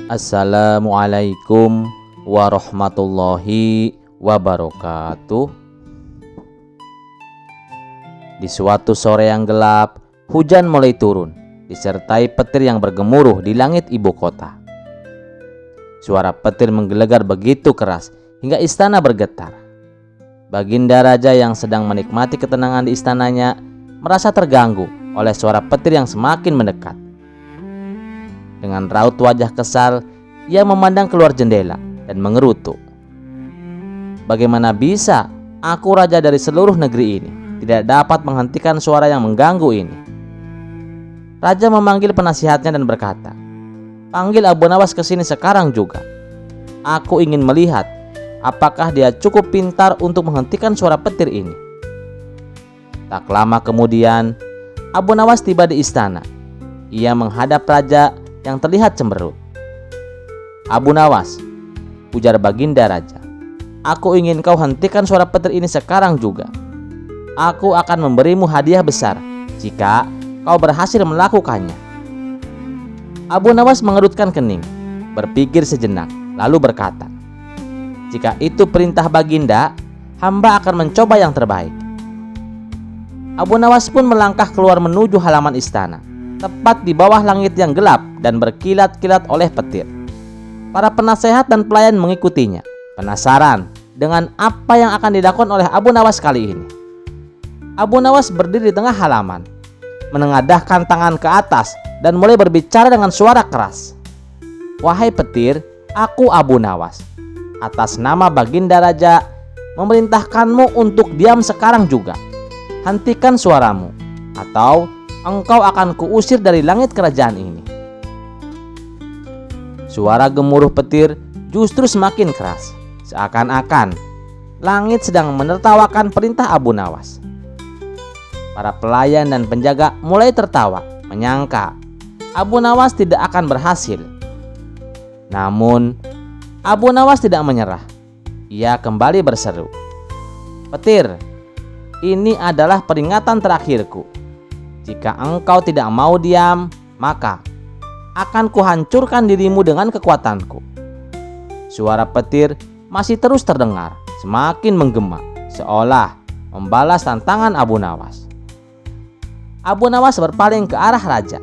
Assalamualaikum warahmatullahi wabarakatuh. Di suatu sore yang gelap, hujan mulai turun, disertai petir yang bergemuruh di langit ibu kota. Suara petir menggelegar begitu keras hingga istana bergetar. Baginda Raja yang sedang menikmati ketenangan di istananya merasa terganggu oleh suara petir yang semakin mendekat. Dengan raut wajah kesal, ia memandang keluar jendela dan mengerutu. Bagaimana bisa aku raja dari seluruh negeri ini tidak dapat menghentikan suara yang mengganggu ini? Raja memanggil penasihatnya dan berkata, "Panggil Abu Nawas ke sini sekarang juga. Aku ingin melihat apakah dia cukup pintar untuk menghentikan suara petir ini." Tak lama kemudian, Abu Nawas tiba di istana. Ia menghadap raja yang terlihat cemberut. "Abu Nawas," ujar Baginda Raja, "aku ingin kau hentikan suara petir ini sekarang juga. Aku akan memberimu hadiah besar jika kau berhasil melakukannya." Abu Nawas mengerutkan kening, berpikir sejenak, lalu berkata, "Jika itu perintah Baginda, hamba akan mencoba yang terbaik." Abu Nawas pun melangkah keluar menuju halaman istana, tepat di bawah langit yang gelap dan berkilat-kilat oleh petir. Para penasehat dan pelayan mengikutinya, penasaran dengan apa yang akan dilakukan oleh Abu Nawas kali ini. Abu Nawas berdiri di tengah halaman, menengadahkan tangan ke atas dan mulai berbicara dengan suara keras. "Wahai petir, aku Abu Nawas, atas nama Baginda Raja, memerintahkanmu untuk diam sekarang juga. Hentikan suaramu, atau engkau akan kuusir dari langit kerajaan ini." Suara gemuruh petir justru semakin keras, seakan-akan langit sedang menertawakan perintah Abu Nawas. Para pelayan dan penjaga mulai tertawa, menyangka Abu Nawas tidak akan berhasil. Namun, Abu Nawas tidak menyerah. Ia kembali berseru, "Petir, ini adalah peringatan terakhirku. Jika engkau tidak mau diam, maka akan kuhancurkan dirimu dengan kekuatanku." Suara petir masih terus terdengar, semakin menggema, seolah membalas tantangan Abu Nawas. Abu Nawas berpaling ke arah raja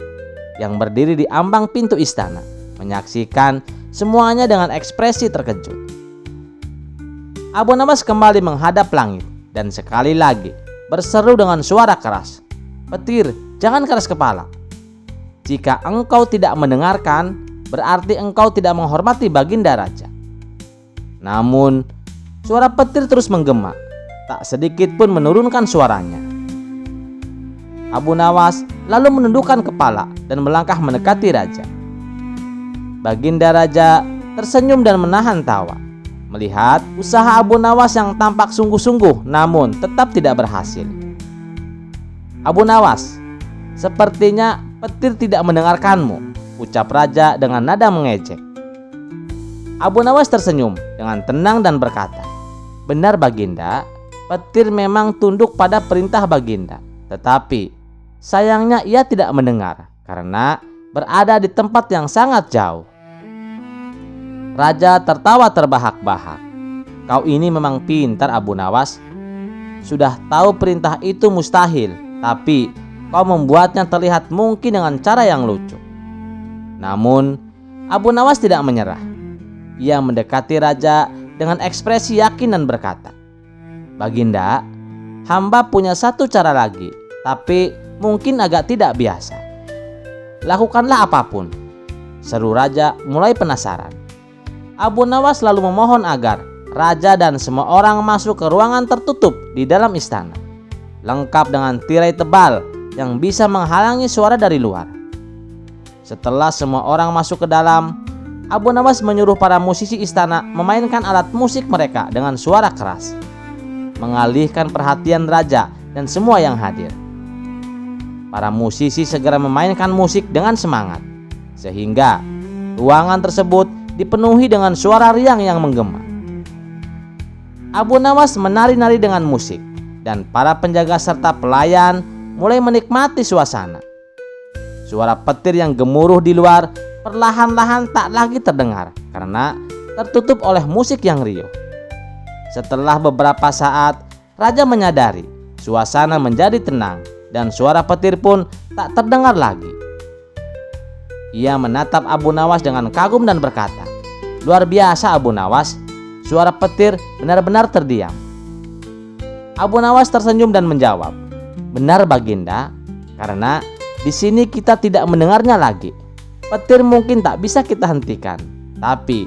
yang berdiri di ambang pintu istana, menyaksikan semuanya dengan ekspresi terkejut. Abu Nawas kembali menghadap langit dan sekali lagi berseru dengan suara keras, "Petir, jangan keras kepala. Jika engkau tidak mendengarkan, berarti engkau tidak menghormati Baginda Raja." Namun, suara petir terus menggema, tak sedikit pun menurunkan suaranya. Abu Nawas lalu menundukkan kepala dan melangkah mendekati raja. Baginda Raja tersenyum dan menahan tawa, melihat usaha Abu Nawas yang tampak sungguh-sungguh namun tetap tidak berhasil. "Abu Nawas, sepertinya petir tidak mendengarkanmu," ucap raja dengan nada mengejek. Abu Nawas tersenyum dengan tenang dan berkata, "Benar Baginda, petir memang tunduk pada perintah Baginda. Tetapi sayangnya ia tidak mendengar karena berada di tempat yang sangat jauh." Raja tertawa terbahak-bahak. "Kau ini memang pintar Abu Nawas. Sudah tahu perintah itu mustahil, tapi kau membuatnya terlihat mungkin dengan cara yang lucu." Namun, Abu Nawas tidak menyerah. Ia mendekati raja dengan ekspresi yakin dan berkata, "Baginda, hamba punya satu cara lagi, tapi mungkin agak tidak biasa." "Lakukanlah apapun," seru raja mulai penasaran. Abu Nawas lalu memohon agar raja dan semua orang masuk ke ruangan tertutup di dalam istana, lengkap dengan tirai tebal yang bisa menghalangi suara dari luar. Setelah semua orang masuk ke dalam, Abu Nawas menyuruh para musisi istana memainkan alat musik mereka dengan suara keras, mengalihkan perhatian raja dan semua yang hadir. Para musisi segera memainkan musik dengan semangat, sehingga ruangan tersebut dipenuhi dengan suara riang yang menggema. Abu Nawas menari-nari dengan musik, dan para penjaga serta pelayan mulai menikmati suasana. Suara petir yang gemuruh di luar perlahan-lahan tak lagi terdengar karena tertutup oleh musik yang riuh. Setelah beberapa saat, raja menyadari suasana menjadi tenang dan suara petir pun tak terdengar lagi. Ia menatap Abu Nawas dengan kagum dan berkata, "Luar biasa Abu Nawas, suara petir benar-benar terdiam." Abu Nawas tersenyum dan menjawab, "Benar Baginda, karena di sini kita tidak mendengarnya lagi. Petir mungkin tak bisa kita hentikan, tapi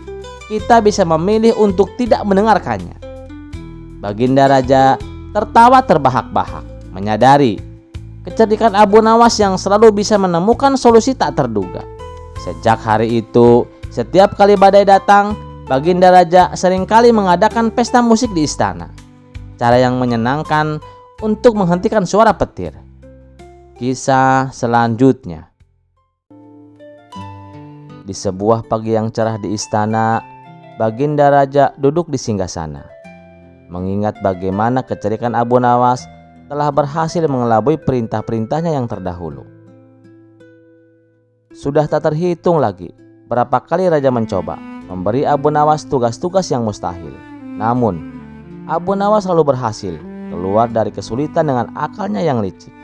kita bisa memilih untuk tidak mendengarkannya." Baginda Raja tertawa terbahak-bahak, menyadari kecerdikan Abu Nawas yang selalu bisa menemukan solusi tak terduga. Sejak hari itu, setiap kali badai datang, Baginda Raja seringkali mengadakan pesta musik di istana. Cara yang menyenangkan untuk menghentikan suara petir. Kisah selanjutnya. Di sebuah pagi yang cerah di istana, Baginda Raja duduk di singgasana. Mengingat bagaimana kecerdikan Abu Nawas telah berhasil mengelabui perintah-perintahnya yang terdahulu. Sudah tak terhitung lagi berapa kali Raja mencoba memberi Abu Nawas tugas-tugas yang mustahil. Namun, Abu Nawas selalu berhasil keluar dari kesulitan dengan akalnya yang licik.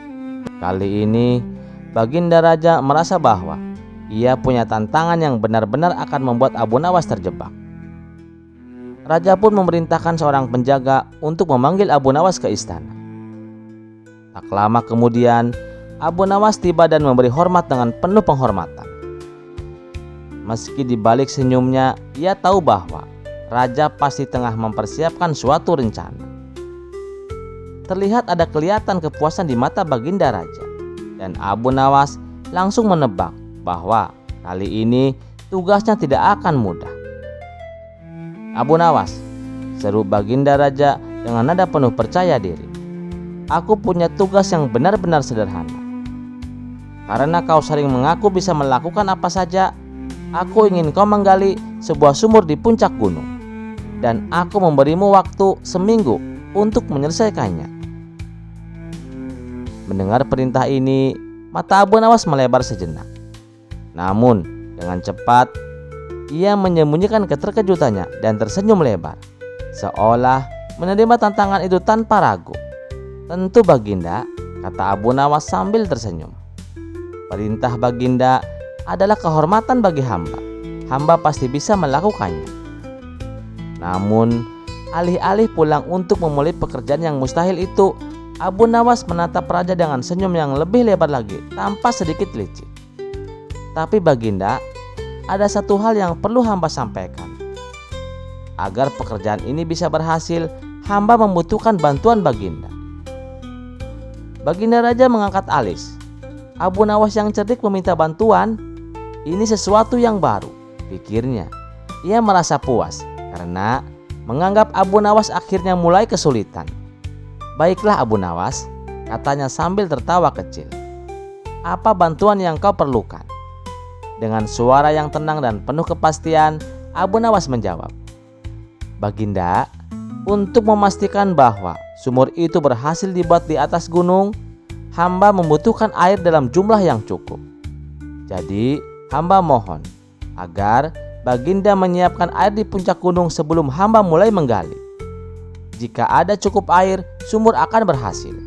Kali ini, Baginda Raja merasa bahwa ia punya tantangan yang benar-benar akan membuat Abu Nawas terjebak. Raja pun memerintahkan seorang penjaga untuk memanggil Abu Nawas ke istana. Tak lama kemudian, Abu Nawas tiba dan memberi hormat dengan penuh penghormatan. Meski di balik senyumnya, ia tahu bahwa Raja pasti tengah mempersiapkan suatu rencana. Terlihat ada kelihatan kepuasan di mata Baginda Raja, dan Abu Nawas langsung menebak bahwa kali ini tugasnya tidak akan mudah. "Abu Nawas," seru Baginda Raja dengan nada penuh percaya diri, "aku punya tugas yang benar-benar sederhana. Karena kau sering mengaku bisa melakukan apa saja, aku ingin kau menggali sebuah sumur di puncak gunung. Dan aku memberimu waktu seminggu untuk menyelesaikannya." Mendengar perintah ini, mata Abu Nawas melebar sejenak. Namun, dengan cepat, ia menyembunyikan keterkejutannya dan tersenyum lebar, seolah menerima tantangan itu tanpa ragu. "Tentu Baginda," kata Abu Nawas sambil tersenyum. "Perintah Baginda adalah kehormatan bagi hamba. Hamba pasti bisa melakukannya." Namun, alih-alih pulang untuk memulai pekerjaan yang mustahil itu, Abu Nawas menatap Raja dengan senyum yang lebih lebar lagi tanpa sedikit licik. "Tapi Baginda, ada satu hal yang perlu hamba sampaikan. Agar pekerjaan ini bisa berhasil, hamba membutuhkan bantuan Baginda." Baginda Raja mengangkat alis. Abu Nawas yang cerdik meminta bantuan. Ini sesuatu yang baru, pikirnya. Ia merasa puas karena menganggap Abu Nawas akhirnya mulai kesulitan. "Baiklah Abu Nawas," katanya sambil tertawa kecil. "Apa bantuan yang kau perlukan?" Dengan suara yang tenang dan penuh kepastian, Abu Nawas menjawab, "Baginda, untuk memastikan bahwa sumur itu berhasil dibuat di atas gunung, hamba membutuhkan air dalam jumlah yang cukup. Jadi, hamba mohon agar Baginda menyiapkan air di puncak gunung sebelum hamba mulai menggali. Jika ada cukup air, sumur akan berhasil."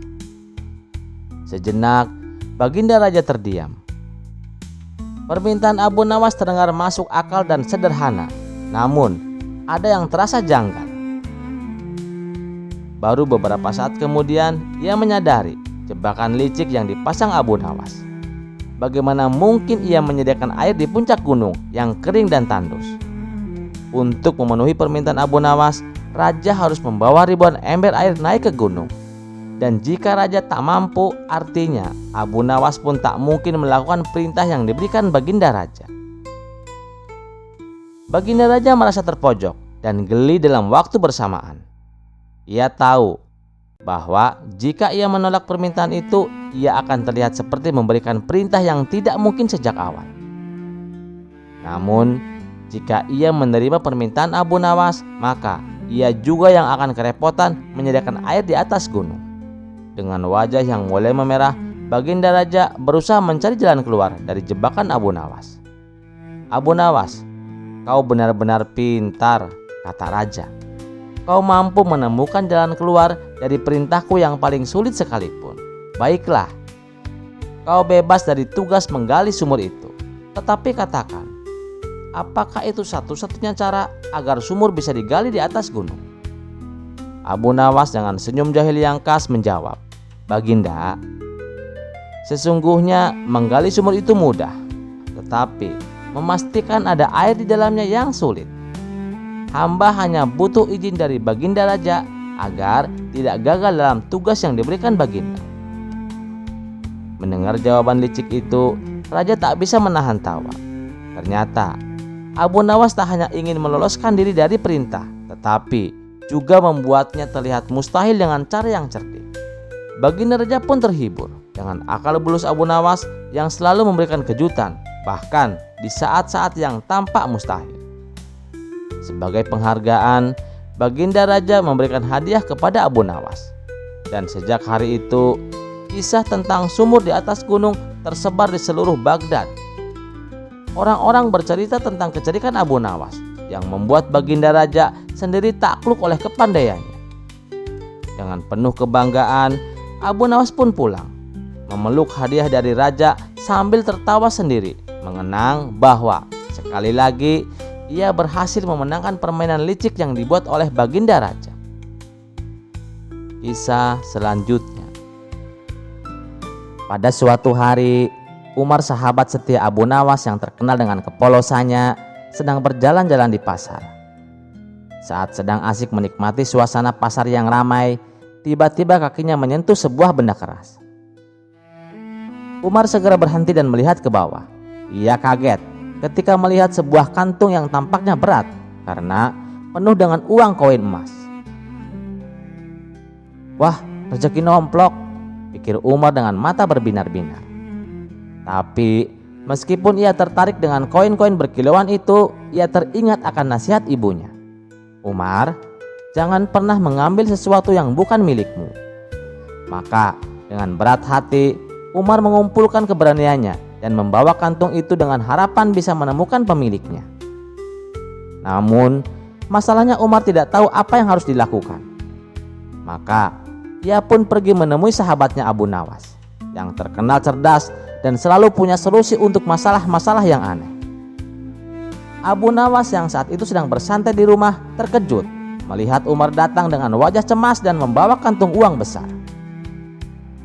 Sejenak, Baginda Raja terdiam. Permintaan Abu Nawas terdengar masuk akal dan sederhana, namun ada yang terasa janggal. Baru beberapa saat kemudian, ia menyadari jebakan licik yang dipasang Abu Nawas. Bagaimana mungkin ia menyediakan air di puncak gunung yang kering dan tandus? Untuk memenuhi permintaan Abu Nawas, Raja harus membawa ribuan ember air naik ke gunung. Dan jika Raja tak mampu, artinya Abu Nawas pun tak mungkin melakukan perintah yang diberikan Baginda Raja. Baginda Raja merasa terpojok dan geli dalam waktu bersamaan. Ia tahu bahwa jika ia menolak permintaan itu, ia akan terlihat seperti memberikan perintah yang tidak mungkin sejak awal. Namun, jika ia menerima permintaan Abu Nawas, maka ia juga yang akan kerepotan menyediakan air di atas gunung. Dengan wajah yang mulai memerah, Baginda Raja berusaha mencari jalan keluar dari jebakan Abu Nawas. "Abu Nawas, kau benar-benar pintar," kata raja. "Kau mampu menemukan jalan keluar dari perintahku yang paling sulit sekalipun. Baiklah, kau bebas dari tugas menggali sumur itu. Tetapi katakan, apakah itu satu-satunya cara agar sumur bisa digali di atas gunung?" Abu Nawas dengan senyum jahil yang khas menjawab, "Baginda, sesungguhnya menggali sumur itu mudah, tetapi memastikan ada air di dalamnya yang sulit. Hamba hanya butuh izin dari Baginda Raja agar tidak gagal dalam tugas yang diberikan Baginda." Mendengar jawaban licik itu, raja tak bisa menahan tawa. Ternyata Abu Nawas tak hanya ingin meloloskan diri dari perintah, tetapi juga membuatnya terlihat mustahil dengan cara yang cerdik. Baginda Raja pun terhibur dengan akal bulus Abu Nawas yang selalu memberikan kejutan, bahkan di saat-saat yang tampak mustahil. Sebagai penghargaan, Baginda Raja memberikan hadiah kepada Abu Nawas. Dan sejak hari itu, kisah tentang sumur di atas gunung tersebar di seluruh Baghdad. Orang-orang bercerita tentang kecerdikan Abu Nawas yang membuat Baginda Raja sendiri takluk oleh kepandaiannya. Dengan penuh kebanggaan, Abu Nawas pun pulang, memeluk hadiah dari raja sambil tertawa sendiri, mengenang bahwa sekali lagi ia berhasil memenangkan permainan licik yang dibuat oleh Baginda Raja. Kisah selanjutnya. Pada suatu hari, Umar, sahabat setia Abu Nawas yang terkenal dengan kepolosannya, sedang berjalan-jalan di pasar. Saat sedang asik menikmati suasana pasar yang ramai, tiba-tiba kakinya menyentuh sebuah benda keras. Umar segera berhenti dan melihat ke bawah. Ia kaget ketika melihat sebuah kantung yang tampaknya berat karena penuh dengan uang koin emas. "Wah, rezeki nomplok," pikir Umar dengan mata berbinar-binar. Tapi meskipun ia tertarik dengan koin-koin berkilauan itu, ia teringat akan nasihat ibunya. "Umar, jangan pernah mengambil sesuatu yang bukan milikmu." Maka dengan berat hati, Umar mengumpulkan keberaniannya dan membawa kantung itu dengan harapan bisa menemukan pemiliknya. Namun, masalahnya Umar tidak tahu apa yang harus dilakukan. Maka, ia pun pergi menemui sahabatnya Abu Nawas, yang terkenal cerdas dan selalu punya solusi untuk masalah-masalah yang aneh. Abu Nawas yang saat itu sedang bersantai di rumah terkejut melihat Umar datang dengan wajah cemas dan membawa kantung uang besar.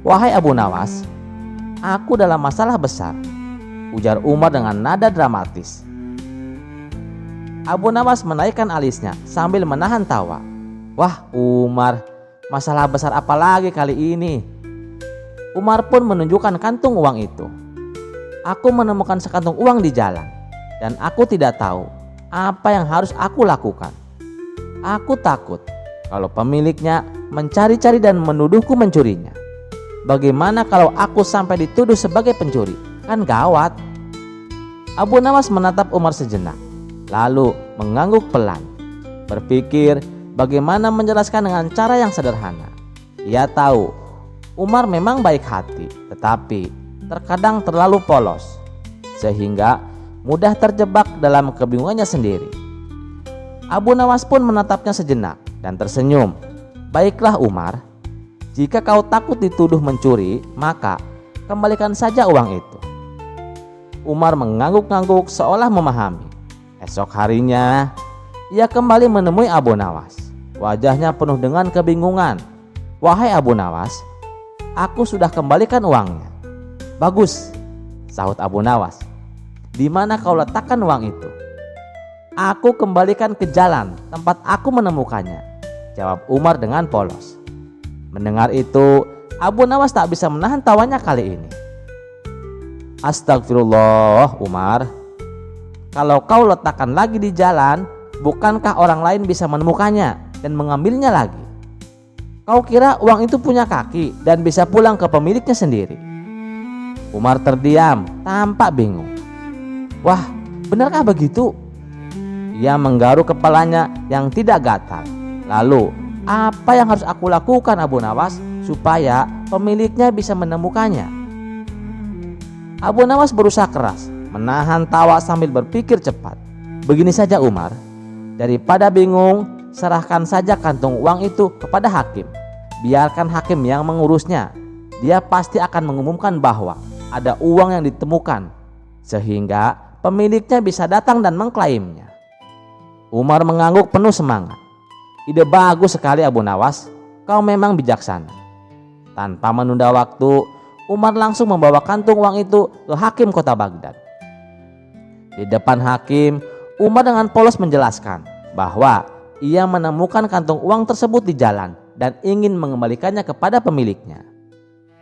"Wahai Abu Nawas, aku dalam masalah besar," ujar Umar dengan nada dramatis. Abu Nawas menaikkan alisnya sambil menahan tawa. "Wah Umar, masalah besar apa lagi kali ini?" Umar pun menunjukkan kantung uang itu. "Aku menemukan sekantung uang di jalan dan aku tidak tahu apa yang harus aku lakukan. Aku takut kalau pemiliknya mencari-cari dan menuduhku mencurinya. Bagaimana kalau aku sampai dituduh sebagai pencuri? Kan gawat." Abu Nawas menatap Umar sejenak, lalu mengangguk pelan, berpikir bagaimana menjelaskan dengan cara yang sederhana. Ia tahu Umar memang baik hati, tetapi terkadang terlalu polos, sehingga mudah terjebak dalam kebingungannya sendiri. Abu Nawas pun menatapnya sejenak dan tersenyum. "Baiklah Umar, jika kau takut dituduh mencuri, maka kembalikan saja uang itu." Umar mengangguk-angguk seolah memahami. Esok harinya, ia kembali menemui Abu Nawas. Wajahnya penuh dengan kebingungan. "Wahai Abu Nawas, aku sudah kembalikan uangnya." "Bagus," sahut Abu Nawas. "Di mana kau letakkan uang itu?" "Aku kembalikan ke jalan tempat aku menemukannya," jawab Umar dengan polos. Mendengar itu, Abu Nawas tak bisa menahan tawanya kali ini. "Astagfirullah Umar, kalau kau letakkan lagi di jalan, bukankah orang lain bisa menemukannya dan mengambilnya lagi? Kau kira uang itu punya kaki dan bisa pulang ke pemiliknya sendiri?" Umar terdiam, tampak bingung. "Wah, benarkah begitu?" Ia menggaruk kepalanya yang tidak gatal. "Lalu, apa yang harus aku lakukan Abu Nawas supaya pemiliknya bisa menemukannya?" Abu Nawas berusaha keras menahan tawa sambil berpikir cepat. Begini saja Umar, daripada bingung, serahkan saja kantung uang itu kepada hakim. Biarkan hakim yang mengurusnya. Dia pasti akan mengumumkan bahwa ada uang yang ditemukan, sehingga pemiliknya bisa datang dan mengklaimnya. Umar mengangguk penuh semangat. Ide bagus sekali Abu Nawas, kau memang bijaksana. Tanpa menunda waktu, Umar langsung membawa kantung uang itu ke hakim kota Baghdad. Di depan hakim, Umar dengan polos menjelaskan bahwa ia menemukan kantung uang tersebut di jalan dan ingin mengembalikannya kepada pemiliknya.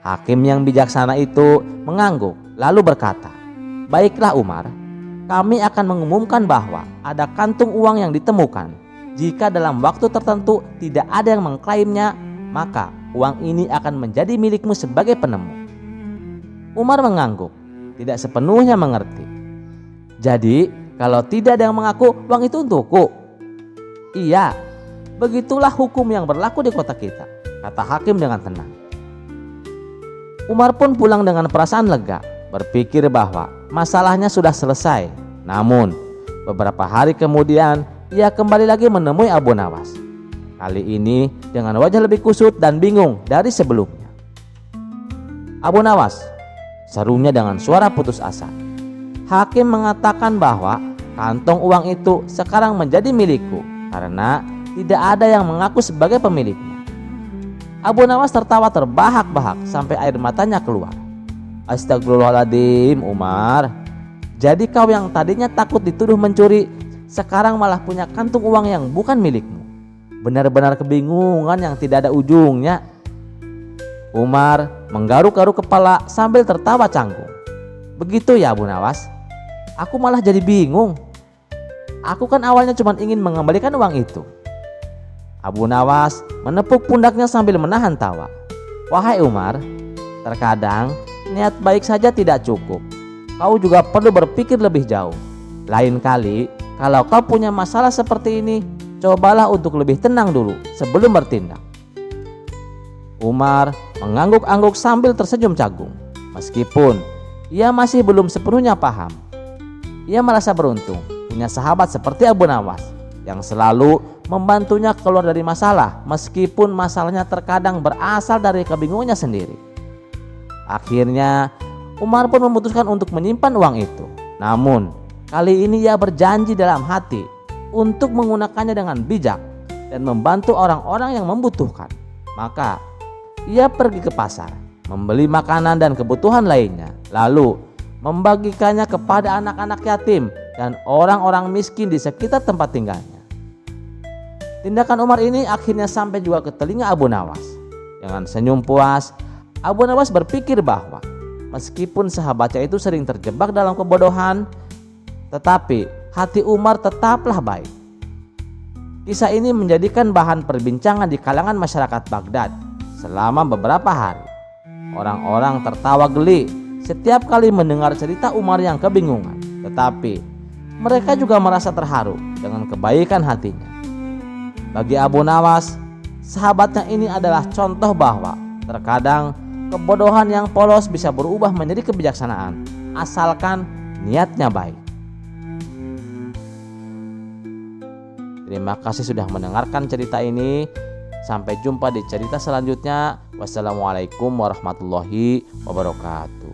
Hakim yang bijaksana itu mengangguk lalu berkata, "Baiklah Umar, kami akan mengumumkan bahwa ada kantung uang yang ditemukan. Jika dalam waktu tertentu tidak ada yang mengklaimnya, maka uang ini akan menjadi milikmu sebagai penemu." Umar mengangguk, tidak sepenuhnya mengerti. "Jadi, kalau tidak ada yang mengaku uang itu untukku?" "Iya, begitulah hukum yang berlaku di kota kita," kata hakim dengan tenang. Umar pun pulang dengan perasaan lega, berpikir bahwa masalahnya sudah selesai. Namun, beberapa hari kemudian ia kembali lagi menemui Abu Nawas. Kali ini dengan wajah lebih kusut dan bingung dari sebelumnya. "Abu Nawas," serunya dengan suara putus asa, "hakim mengatakan bahwa kantong uang itu sekarang menjadi milikku karena tidak ada yang mengaku sebagai pemiliknya." Abu Nawas tertawa terbahak-bahak sampai air matanya keluar. "Astagfirullahaladzim Umar, jadi kau yang tadinya takut dituduh mencuri, sekarang malah punya kantung uang yang bukan milikmu. Benar-benar kebingungan yang tidak ada ujungnya." Umar menggaruk-garuk kepala sambil tertawa canggung. "Begitu ya Abu Nawas, aku malah jadi bingung. Aku kan awalnya cuma ingin mengembalikan uang itu." Abu Nawas menepuk pundaknya sambil menahan tawa. "Wahai Umar, terkadang niat baik saja tidak cukup. Kau juga perlu berpikir lebih jauh. Lain kali kalau kau punya masalah seperti ini, cobalah untuk lebih tenang dulu sebelum bertindak." Umar mengangguk-angguk sambil tersenyum canggung. Meskipun ia masih belum sepenuhnya paham, ia merasa beruntung punya sahabat seperti Abu Nawas yang selalu membantunya keluar dari masalah, meskipun masalahnya terkadang berasal dari kebingungannya sendiri. Akhirnya Umar pun memutuskan untuk menyimpan uang itu. Namun kali ini ia berjanji dalam hati untuk menggunakannya dengan bijak dan membantu orang-orang yang membutuhkan. Maka ia pergi ke pasar, membeli makanan dan kebutuhan lainnya, lalu membagikannya kepada anak-anak yatim dan orang-orang miskin di sekitar tempat tinggalnya. Tindakan Umar ini akhirnya sampai juga ke telinga Abu Nawas. Dengan senyum puas, Abu Nawas berpikir bahwa meskipun sahabatnya itu sering terjebak dalam kebodohan, tetapi hati Umar tetaplah baik. Kisah ini menjadikan bahan perbincangan di kalangan masyarakat Baghdad selama beberapa hari. Orang-orang tertawa geli setiap kali mendengar cerita Umar yang kebingungan, tetapi mereka juga merasa terharu dengan kebaikan hatinya. Bagi Abu Nawas, sahabatnya ini adalah contoh bahwa terkadang kebodohan yang polos bisa berubah menjadi kebijaksanaan asalkan niatnya baik. Terima kasih sudah mendengarkan cerita ini. Sampai jumpa di cerita selanjutnya. Wassalamualaikum warahmatullahi wabarakatuh.